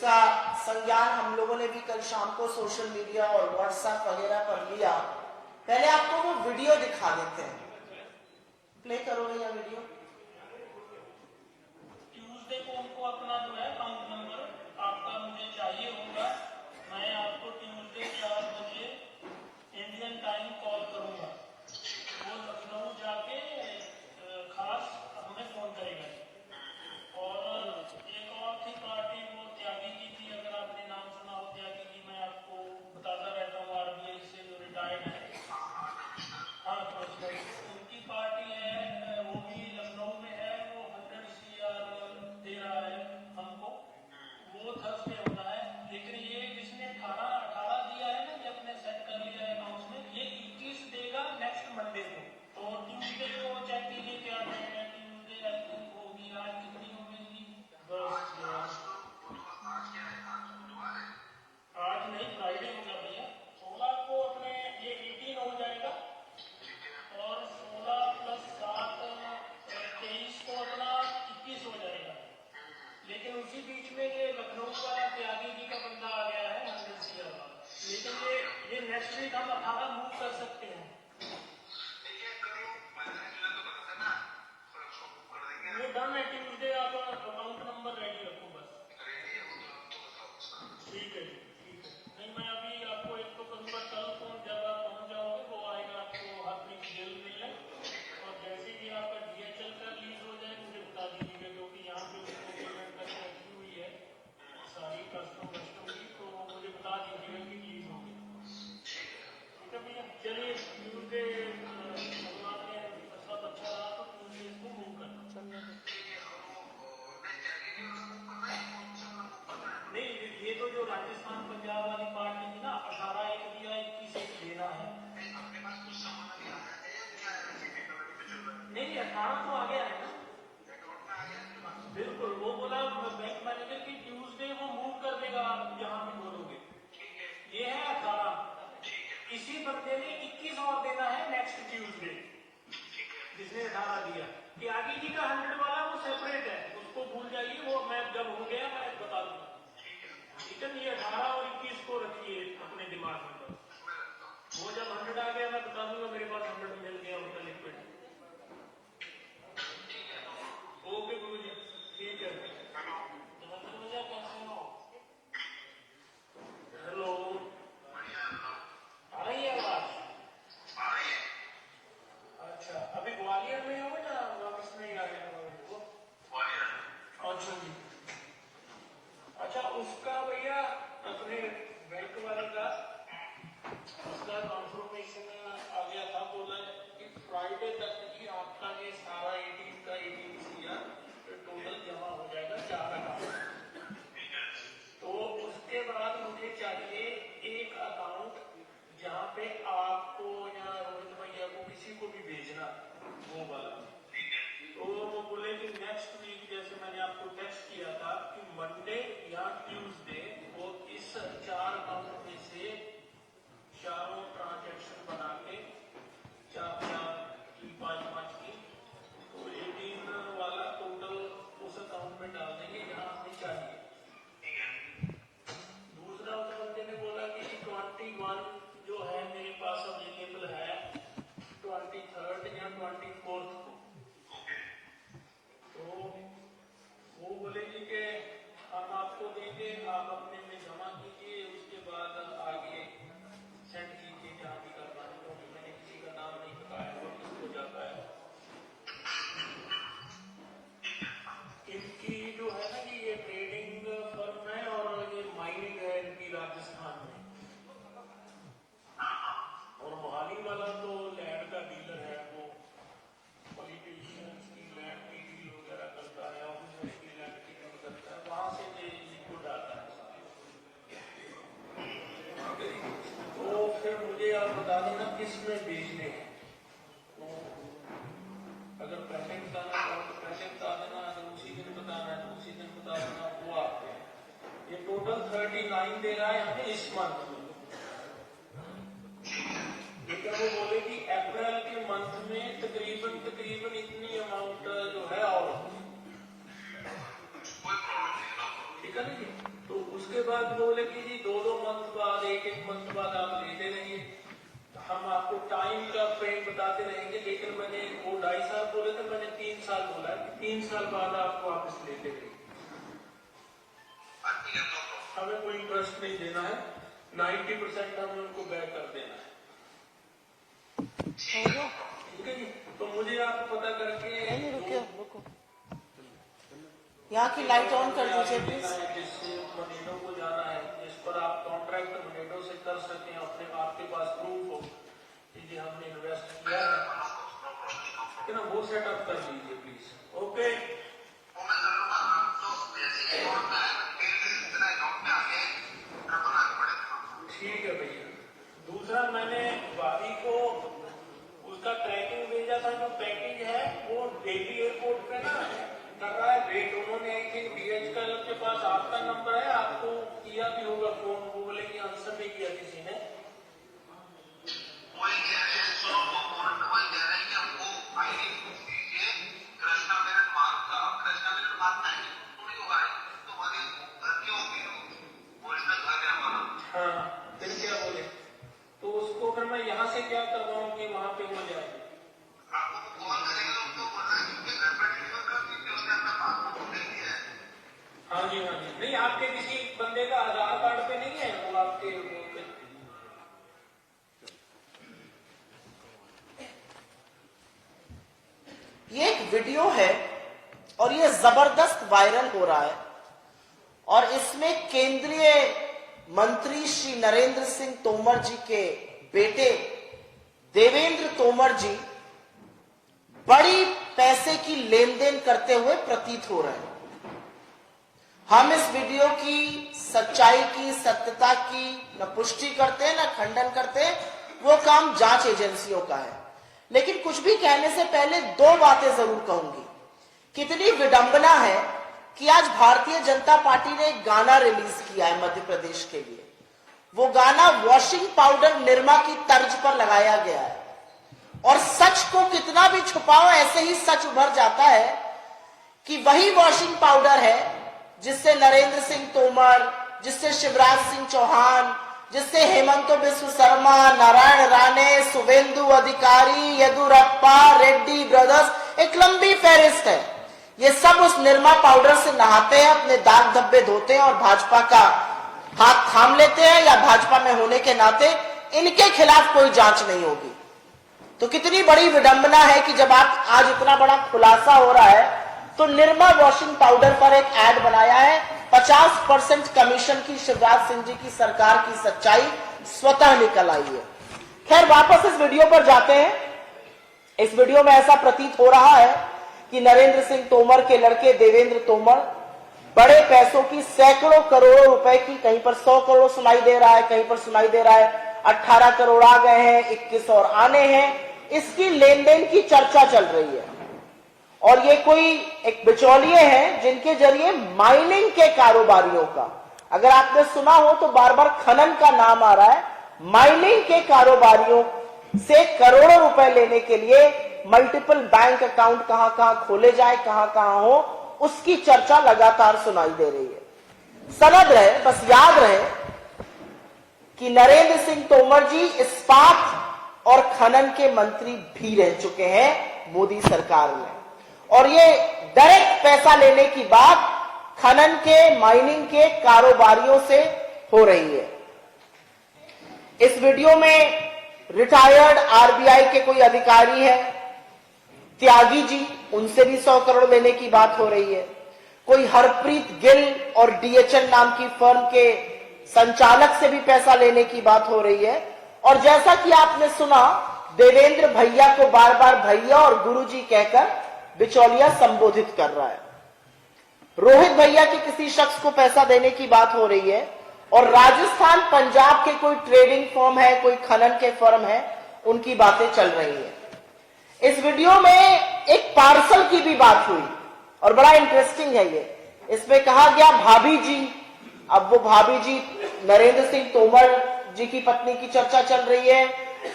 जिसका संज्ञान हम लोगों ने भी कल शाम को सोशल मीडिया और व्हाट्सएप वगैरह पर लिया। पहले आपको वो वीडियो दिखा देते हैं, प्ले करो भैया वीडियो। ट्यूसडे को उनको अपना जो है अकाउंट नंबर आपका मुझे चाहिए होगा। मैं आपको ट्यूसडे 4 बजे इंडियन टाइम कॉल करूंगा। वो लखनऊ जाके खास हमें फोन करेगा। और एक और थी पार्टी, वो त्यागी जी थी, अगर आपने नाम सुना हो त्यागी जी, मैं आपको बताता रहता हूँ, आरबीआई से जो रिटायर्ड है। हाँ, तो उनकी पार्टी है, वो भी लखनऊ में है। वो 100 CR दे रहा है हमको। वो थर्सडे होना है, लेकिन ये जिसने 18 दिया है ना, ये अपने सेट कर लिया है अकाउंट में, ये 21 देगा नेक्स्ट मंडे को। तो ट्यूसडे को चेक कीजिए क्या डेट है। ट्यूसडे आई थिंक होगी, आज कितनी हो गई थी? आज नहीं, फ्राइडे होगा भैया। 16 को अपने ये 18 हो जाएगा, और 16 + 7 23 को अपना 21 हो जाएगा। लेकिन उसी बीच में ये लखनऊ वाला त्यागी जी का बंदा आ गया है 100 CR वाला। लेकिन ये नेक्स्ट वीक हम 18 मूव कर सकते हैं। वो डन है। ट्यूसडे आप अकाउंट नंबर रेडी रखो बस। ठीक है जी, ठीक है। नहीं, मैं अभी आपको एक तो करूँगा कल फोन, जब आप पहुँच जाओगे वो आएगा आपको हार्दिक जेल मिलने। और जैसे कि आपका DHL का रिलीज हो जाए मुझे बता दीजिएगा, क्योंकि यहाँ पे उसको पेमेंट करके रखी हुई है सारी कस्टम की, तो मुझे बता दीजिएगा कि रिलीज हो गई। ठीक है भैया, चलिए ट्यूसडे भगवान ने सब अच्छा रहा तो ट्यूसडे इसको मूव करना। नहीं, ये तो जो राजस्थान पंजाब वाली पार्टी थी ना, 18 एक दिया, 21 एक देना है। नहीं, 18 तो आ गया है ना, बिल्कुल। वो बोला बैंक मैनेजर की ट्यूसडे वो मूव कर देगा, आप जहां भी बोलोगे। ये है 18। इसी बंदे ने 21 और देना है नेक्स्ट ट्यूसडे, जिसने 18 दिया। त्यागी जी का 100 वाला वो सेपरेट है, उसको भूल जाइए, वो मैं जब हो गया मैं बता दूंगा। ठीक है, ये 18 और 21 को रखिए अपने दिमाग में बस। वो जब 100 आ गया मैं बता दूंगा, मेरे पास 100 मिल गया उनका लिक्विड। ओके गुरु जी, ठीक है। भैया कैसे हो? हेलो, आ रही है आवाज? अच्छा, अभी ग्वालियर में हो या वापस नहीं आ गया? अच्छा जी, अच्छा। उसका भैया अपने बैंक वाले का उसका कॉन्फर्मेशन आ गया था, बोला कि फ्राइडे तक ही आपका ये सारा 18 का 18 CR टोटल जमा हो जाएगा 4 अकाउंट। तो उसके बाद मुझे चाहिए एक अकाउंट जहाँ पे आपको या रोहित भैया को किसी को भी भेजना, वो वाला। तो वो बोले कि नेक्स्ट वीक, जैसे मैंने आपको टेक्स्ट किया था कि मंडे या ट्यूसडे वो इस 4 अकाउंट में से चारों ट्रांजैक्शन बना के 4 की 5 की, तो 18 वाला टोटल उस अकाउंट में डाल देंगे जहां हमें चाहिए। दूसरा उस बंदे ने बोला कि 21 जो है मेरे पास अवेलेबल है 23rd या 24th को। तो वो बोलेगी कि हम आपको देंगे, आप अपने में जमा कीजिए, उसके बाद आगे सेंड कीजिए जहाँ भी करना है, क्योंकि मैंने किसी का नाम नहीं बताया और किसको जाता है। इनकी जो है ना कि ये ट्रेडिंग फर्म है और ये माइनिंग है इनकी राजस्थान में, और मोहाली वाला तो लैंड का डीलर है। वो पॉलिटिशियंस की लैंड की डील वगैरह करता है, ऑफिसर्स की लैंड की डील करता है, वहां से ये लिक्विड आता है। तो फिर मुझे आप बता देना किस में बेचने हैं। तो अगर पहले बताना चाहो तो पहले बता देना, अगर उसी दिन बताना है तो उसी दिन बता देना। वो आपके ये टोटल 39 दे रहा है हमें इस मंथ में। लेकिन वो बोले कि अप्रैल के मंथ में तकरीबन इतनी अमाउंट जो है और ठीक है ना जी। तो उसके बाद बोले कि जी 2-2 मंथ बाद, 1-1 मंथ बाद आप लेते रहिए, हम आपको टाइम का फ्रेम बताते रहेंगे। लेकिन मैंने वो 2.5 साल बोले थे, मैंने 3 साल बोला है, 3 साल बाद आप वापस लेते रहिए। हमें कोई इंटरेस्ट नहीं देना है, 90% हमें उनको बैक कर देना है। ठीक है जी। तो मुझे आप पता करके रुको, यहाँ की लाइट ऑन कर दीजिए प्लीज। जिससे मनीडो को जाना है, जिस पर आप कॉन्ट्रैक्ट मनीडो से कर सकें, अपने आपके पास प्रूफ हो कि जी हमने इन्वेस्ट किया है ना, वो सेटअप कर लीजिए प्लीज। ओके, ठीक है भैया। दूसरा, मैंने भाभी को उसका ट्रैकिंग भेजा था, जो पैकेज है वो दिल्ली एयरपोर्ट पे ना कर रहा है वेट। उन्होंने आई थिंक DHL के पास आपका नंबर है, आपको किया भी होगा फोन, वो बोले कि आंसर नहीं किया किसी ने। हाँ, फिर क्या बोले? तो उसको फिर मैं यहाँ से क्या करवाऊँ कि वहां पे हो जाए? हाँ जी, हाँ जी। नहीं, आपके किसी बंदे का आधार कार्ड पे नहीं है वो आपके पे? ये एक वीडियो है और ये जबरदस्त वायरल हो रहा है, और इसमें केंद्रीय मंत्री श्री नरेंद्र सिंह तोमर जी के बेटे देवेंद्र तोमर जी बड़ी पैसे की लेन देन करते हुए प्रतीत हो रहे हैं। हम इस वीडियो की सच्चाई की, सत्यता की न पुष्टि करते हैं न खंडन करते हैं, वो काम जांच एजेंसियों का है। लेकिन कुछ भी कहने से पहले 2 बातें जरूर कहूंगी। कितनी विडंबना है कि आज भारतीय जनता पार्टी ने एक गाना रिलीज किया है मध्य प्रदेश के लिए। वो गाना वॉशिंग पाउडर निरमा की तर्ज पर लगाया गया है, और सच को कितना भी छुपाओ ऐसे ही सच उभर जाता है कि वही वॉशिंग पाउडर है जिससे नरेंद्र सिंह तोमर, जिससे शिवराज सिंह चौहान, जिससे हेमंत बिस्व शर्मा, नारायण राणे, शुभेंदु अधिकारी, येदुरप्पा, रेड्डी ब्रदर्स, एक लंबी फहरिस्त है। ये सब उस निरमा पाउडर से नहाते हैं, अपने दाग धब्बे धोते हैं और भाजपा का हाथ थाम लेते हैं, या भाजपा में होने के नाते इनके खिलाफ कोई जांच नहीं होगी। तो कितनी बड़ी विडंबना है कि जब आप आज इतना बड़ा खुलासा हो रहा है, तो निरमा वॉशिंग पाउडर पर एक ऐड बनाया है। 50% कमीशन की शिवराज सिंह जी की सरकार की सच्चाई स्वतः निकल आई है। खैर, वापस इस वीडियो पर जाते हैं। इस वीडियो में ऐसा प्रतीत हो रहा है कि नरेंद्र सिंह तोमर के लड़के देवेंद्र तोमर बड़े पैसों की, सैकड़ों करोड़ों रुपए की, कहीं पर 100 करोड़ सुनाई दे रहा है, कहीं पर सुनाई दे रहा है 18 करोड़ आ गए हैं, 21 और आने हैं, इसकी लेन देन की चर्चा चल रही है। और ये कोई एक बिचौलिए हैं जिनके जरिए माइनिंग के कारोबारियों का, अगर आपने सुना हो तो बार बार खनन का नाम आ रहा है, माइनिंग के कारोबारियों से करोड़ों रुपए लेने के लिए मल्टीपल बैंक अकाउंट कहां खोले जाए, कहां हो, उसकी चर्चा लगातार सुनाई दे रही है। सनद रहे, बस याद रहे कि नरेंद्र सिंह तोमर जी इस्पात और खनन के मंत्री भी रह चुके हैं मोदी सरकार में, और ये डायरेक्ट पैसा लेने की बात खनन के, माइनिंग के कारोबारियों से हो रही है। इस वीडियो में रिटायर्ड RBI के कोई अधिकारी है, त्यागी जी, उनसे भी 100 करोड़ लेने की बात हो रही है। कोई हरप्रीत गिल और DHL नाम की फर्म के संचालक से भी पैसा लेने की बात हो रही है। और जैसा कि आपने सुना, देवेंद्र भैया को बार बार भैया और गुरुजी कहकर बिचौलिया संबोधित कर रहा है। रोहित भैया के किसी शख्स को पैसा देने की बात हो रही है, और राजस्थान, पंजाब के कोई ट्रेडिंग फर्म है, कोई खनन के फर्म है, उनकी बातें चल रही है। इस वीडियो में एक पार्सल की भी बात हुई, और बड़ा इंटरेस्टिंग है ये। इसमें कहा गया भाभी जी, अब वो भाभी जी नरेंद्र सिंह तोमर जी की पत्नी की चर्चा चल रही है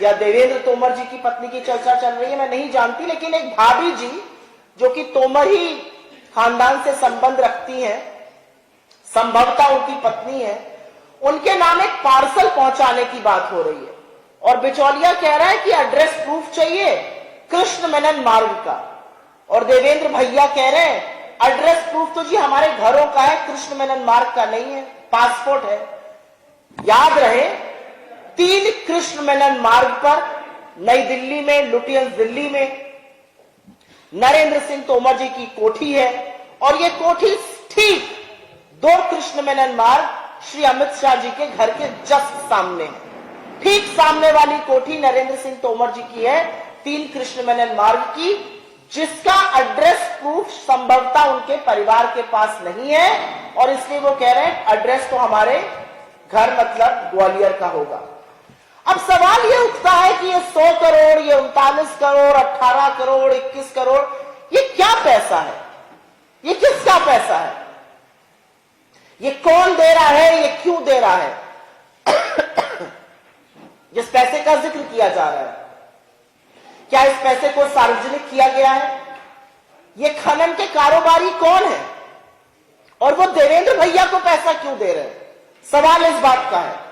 या देवेंद्र तोमर जी की पत्नी की चर्चा चल रही है, मैं नहीं जानती, लेकिन एक भाभी जी जो कि तोमर ही खानदान से संबंध रखती हैं, संभवतः उनकी पत्नी है, उनके नाम एक पार्सल पहुंचाने की बात हो रही है। और बिचौलिया कह रहा है कि एड्रेस प्रूफ चाहिए कृष्ण मेनन मार्ग का, और देवेंद्र भैया कह रहे हैं एड्रेस प्रूफ तो जी हमारे घरों का है, कृष्ण मेनन मार्ग का नहीं है, पासपोर्ट है। याद रहे 3 कृष्ण मेनन मार्ग पर, नई दिल्ली में, लुटियंस दिल्ली में नरेंद्र सिंह तोमर जी की कोठी है, और ये कोठी ठीक 2 कृष्ण मेनन मार्ग श्री अमित शाह जी के घर के जस्ट सामने है। ठीक सामने वाली कोठी नरेंद्र सिंह तोमर जी की है, 3 कृष्ण मेनन मार्ग की, जिसका एड्रेस प्रूफ संभवतः उनके परिवार के पास नहीं है, और इसलिए वो कह रहे हैं एड्रेस तो हमारे घर मतलब ग्वालियर का होगा। अब सवाल ये उठता है कि ये 100 करोड़, ये 39 करोड़, 18 करोड़, 21 करोड़, ये क्या पैसा है? ये किसका पैसा है? ये कौन दे रहा है? ये क्यों दे रहा है? जिस पैसे का जिक्र किया जा रहा है, क्या इस पैसे को सार्वजनिक किया गया है? ये खनन के कारोबारी कौन है? और वो देवेंद्र भैया को पैसा क्यों दे रहे हैं? सवाल इस बात का है।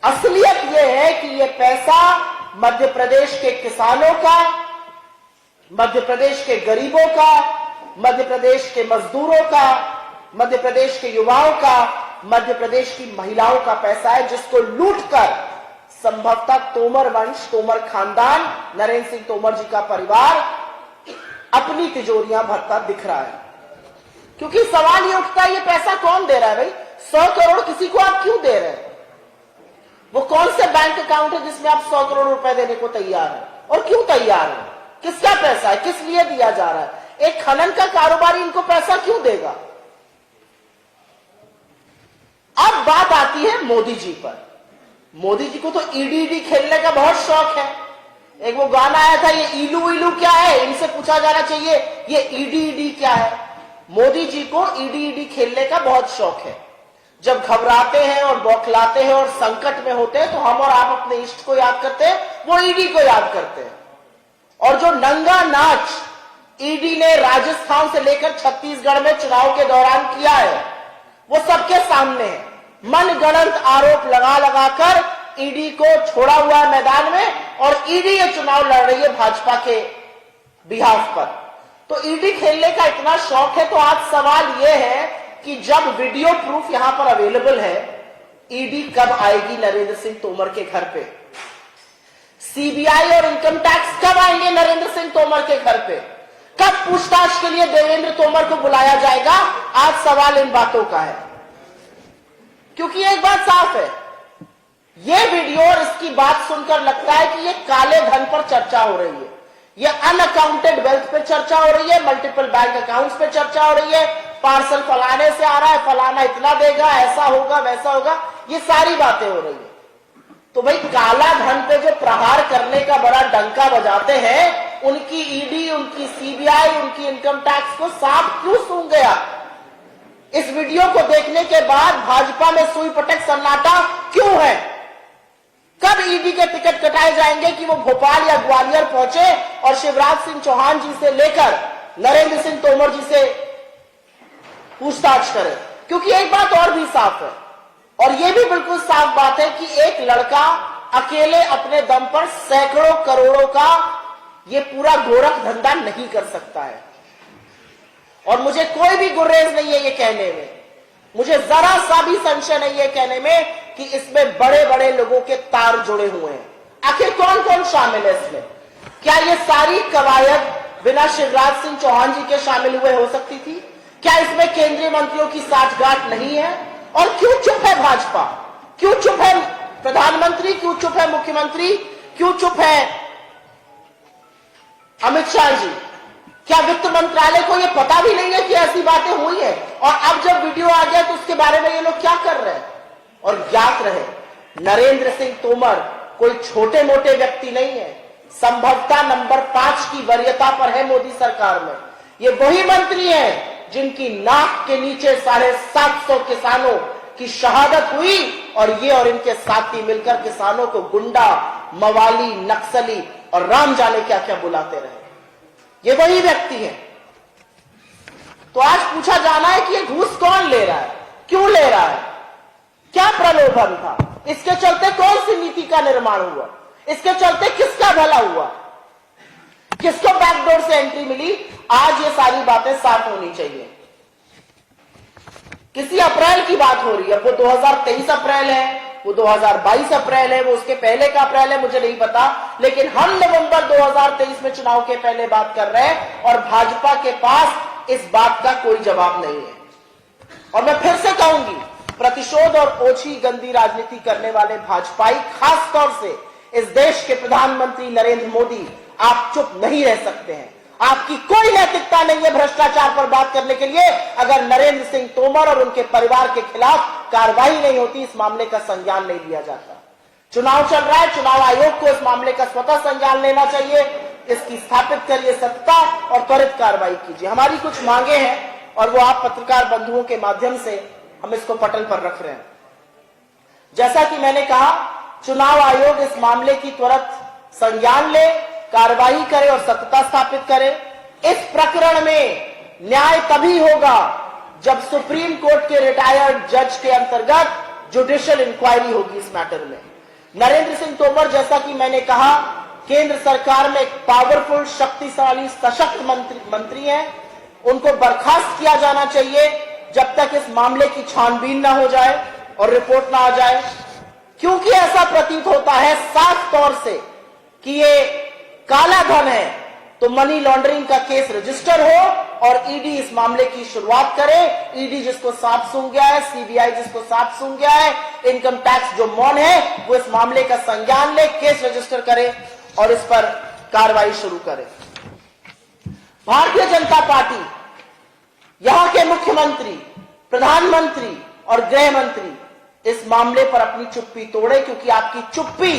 असलियत यह है कि यह पैसा मध्य प्रदेश के किसानों का, मध्य प्रदेश के गरीबों का, मध्य प्रदेश के मजदूरों का, मध्य प्रदेश के युवाओं का, मध्य प्रदेश की महिलाओं का पैसा है, जिसको लूटकर संभवतः तोमर वंश, तोमर खानदान, नरेंद्र सिंह तोमर जी का परिवार अपनी तिजोरियां भरता दिख रहा है। क्योंकि सवाल ये उठता है, ये पैसा कौन दे रहा है? भाई 100 करोड़ किसी को आप क्यों दे रहे हैं? वो कौन से बैंक अकाउंट है जिसमें आप 100 करोड़ रुपए देने को तैयार हैं? और क्यों तैयार हैं? किसका पैसा है? किस लिए दिया जा रहा है? एक खनन का कारोबारी इनको पैसा क्यों देगा? अब बात आती है मोदी जी पर। मोदी जी को तो ईडी खेलने का बहुत शौक है। एक वो गाना आया था, ये इलू इलू क्या है, इनसे पूछा जाना चाहिए ये ईडी क्या है। मोदी जी को ईडी खेलने का बहुत शौक है। जब घबराते हैं और बौखलाते हैं और संकट में होते हैं तो हम और आप अपने इष्ट को याद करते हैं, वो ईडी को याद करते हैं। और जो नंगा नाच ईडी ने राजस्थान से लेकर छत्तीसगढ़ में चुनाव के दौरान किया है, वो सबके सामने है। मनगढ़ंत आरोप लगा लगाकर ईडी को छोड़ा हुआ है मैदान में, और ईडी ये चुनाव लड़ रही है भाजपा के बिहाफ पर। तो ईडी खेलने का इतना शौक है। तो आज सवाल यह है कि जब वीडियो प्रूफ यहां पर अवेलेबल है, ईडी कब आएगी नरेंद्र सिंह तोमर के घर पे? सीबीआई और इनकम टैक्स कब आएंगे नरेंद्र सिंह तोमर के घर पे? कब पूछताछ के लिए देवेंद्र तोमर को बुलाया जाएगा? आज सवाल इन बातों का है। क्योंकि एक बात साफ है, यह वीडियो और इसकी बात सुनकर लगता है कि यह काले धन पर चर्चा हो रही है, यह अनअकाउंटेड वेल्थ पर चर्चा हो रही है, मल्टीपल बैंक अकाउंट्स पर चर्चा हो रही है, पार्सल फलाने से आ रहा है, फलाना इतना देगा, ऐसा होगा वैसा होगा, ये सारी बातें हो रही है। तो भाई काला धन पे जो प्रहार करने का बड़ा डंका बजाते हैं, उनकी ईडी, उनकी सीबीआई, उनकी इनकम टैक्स को सांप क्यों सूंघ गया? इस वीडियो को देखने के बाद भाजपा में सुई पटक सन्नाटा क्यों है? कब ईडी के टिकट कटाए जाएंगे कि वो भोपाल या ग्वालियर पहुंचे और शिवराज सिंह चौहान जी से लेकर नरेंद्र सिंह तोमर जी से पूछताछ करें? क्योंकि एक बात और भी साफ है, और यह भी बिल्कुल साफ बात है कि एक लड़का अकेले अपने दम पर सैकड़ों करोड़ों का ये पूरा गोरख धंधा नहीं कर सकता है। और मुझे कोई भी गुर्रेज नहीं है ये कहने में, मुझे जरा सा भी संशय नहीं है कहने में कि इसमें बड़े बड़े लोगों के तार जुड़े हुए हैं। आखिर कौन कौन शामिल है इसमें? क्या ये सारी कवायद बिना शिवराज सिंह चौहान जी के शामिल हुए हो सकती थी? क्या इसमें केंद्रीय मंत्रियों की साठगांठ नहीं है? और क्यों चुप है भाजपा? क्यों चुप है प्रधानमंत्री? क्यों चुप है मुख्यमंत्री? क्यों चुप है अमित शाह जी? क्या वित्त मंत्रालय को यह पता भी नहीं है कि ऐसी बातें हुई है? और अब जब वीडियो आ गया तो उसके बारे में ये लोग क्या कर रहे हैं? और ज्ञात रहे, नरेंद्र सिंह तोमर कोई छोटे मोटे व्यक्ति नहीं है। संभवतः नंबर 5 की वरीयता पर है मोदी सरकार में। ये वही मंत्री हैं जिनकी नाक के नीचे 750 किसानों की शहादत हुई, और ये और इनके साथी मिलकर किसानों को गुंडा, मवाली, नक्सली और राम जाने क्या क्या बुलाते रहे। ये वही व्यक्ति है। तो आज पूछा जाना है कि ये घूस कौन ले रहा है? क्यों ले रहा है? क्या प्रलोभन था? इसके चलते कौन सी नीति का निर्माण हुआ? इसके चलते किसका भला हुआ? किसको बैकडोर से एंट्री मिली? आज ये सारी बातें साफ होनी चाहिए। किसी अप्रैल की बात हो रही है, वो 2023 अप्रैल है, वो 2022 अप्रैल है, वो उसके पहले का अप्रैल है, मुझे नहीं पता, लेकिन हम नवंबर 2023 में चुनाव के पहले बात कर रहे हैं और भाजपा के पास इस बात का कोई जवाब नहीं है। और मैं फिर से कहूंगी, प्रतिशोध और ओछी गंदी राजनीति करने वाले भाजपाई, खास तौर से इस देश के प्रधानमंत्री नरेंद्र मोदी, आप चुप नहीं रह सकते हैं। आपकी कोई नैतिकता नहीं है भ्रष्टाचार पर बात करने के लिए। अगर नरेंद्र सिंह तोमर और उनके परिवार के खिलाफ कार्रवाई नहीं होती, इस मामले का संज्ञान नहीं लिया जाता। चुनाव चल रहा है, चुनाव आयोग को इस मामले का स्वतः संज्ञान लेना चाहिए। इसकी स्थापित करिए सत्ता और त्वरित कार्रवाई कीजिए। हमारी कुछ मांगे हैं और वो आप पत्रकार बंधुओं के माध्यम से हम इसको पटल पर रख रहे हैं। जैसा कि मैंने कहा, चुनाव आयोग इस मामले की त्वरित संज्ञान ले, कार्रवाई करे और सत्यता स्थापित करे। इस प्रकरण में न्याय तभी होगा जब सुप्रीम कोर्ट के रिटायर्ड जज के अंतर्गत जुडिशियल इंक्वायरी होगी इस मैटर में। नरेंद्र सिंह तोमर, जैसा कि मैंने कहा, केंद्र सरकार में एक पावरफुल, शक्तिशाली, सशक्त मंत्री हैं। उनको बर्खास्त किया जाना चाहिए जब तक इस मामले की छानबीन ना हो जाए और रिपोर्ट ना आ जाए, क्योंकि ऐसा प्रतीत होता है साफ तौर से कि ये काला धन है। तो मनी लॉन्ड्रिंग का केस रजिस्टर हो और ईडी इस मामले की शुरुआत करे। ईडी जिसको सांप सूंघ गया है, सीबीआई जिसको सांप सूंघ गया है, इनकम टैक्स जो मौन है, वो इस मामले का संज्ञान ले, केस रजिस्टर करे और इस पर कार्रवाई शुरू करे। भारतीय जनता पार्टी, यहां के मुख्यमंत्री, प्रधानमंत्री और गृह मंत्री इस मामले पर अपनी चुप्पी तोड़े, क्योंकि आपकी चुप्पी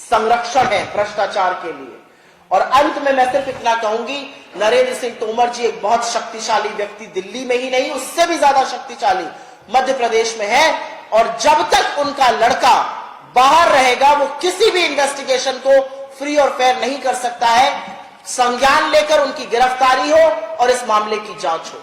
संरक्षण है भ्रष्टाचार के लिए। और अंत में मैं सिर्फ इतना कहूंगी, नरेंद्र सिंह तोमर जी एक बहुत शक्तिशाली व्यक्ति, दिल्ली में ही नहीं, उससे भी ज्यादा शक्तिशाली मध्य प्रदेश में है। और जब तक उनका लड़का बाहर रहेगा, वो किसी भी इन्वेस्टिगेशन को फ्री और फेयर नहीं कर सकता है। संज्ञान लेकर उनकी गिरफ्तारी हो और इस मामले की जांच हो।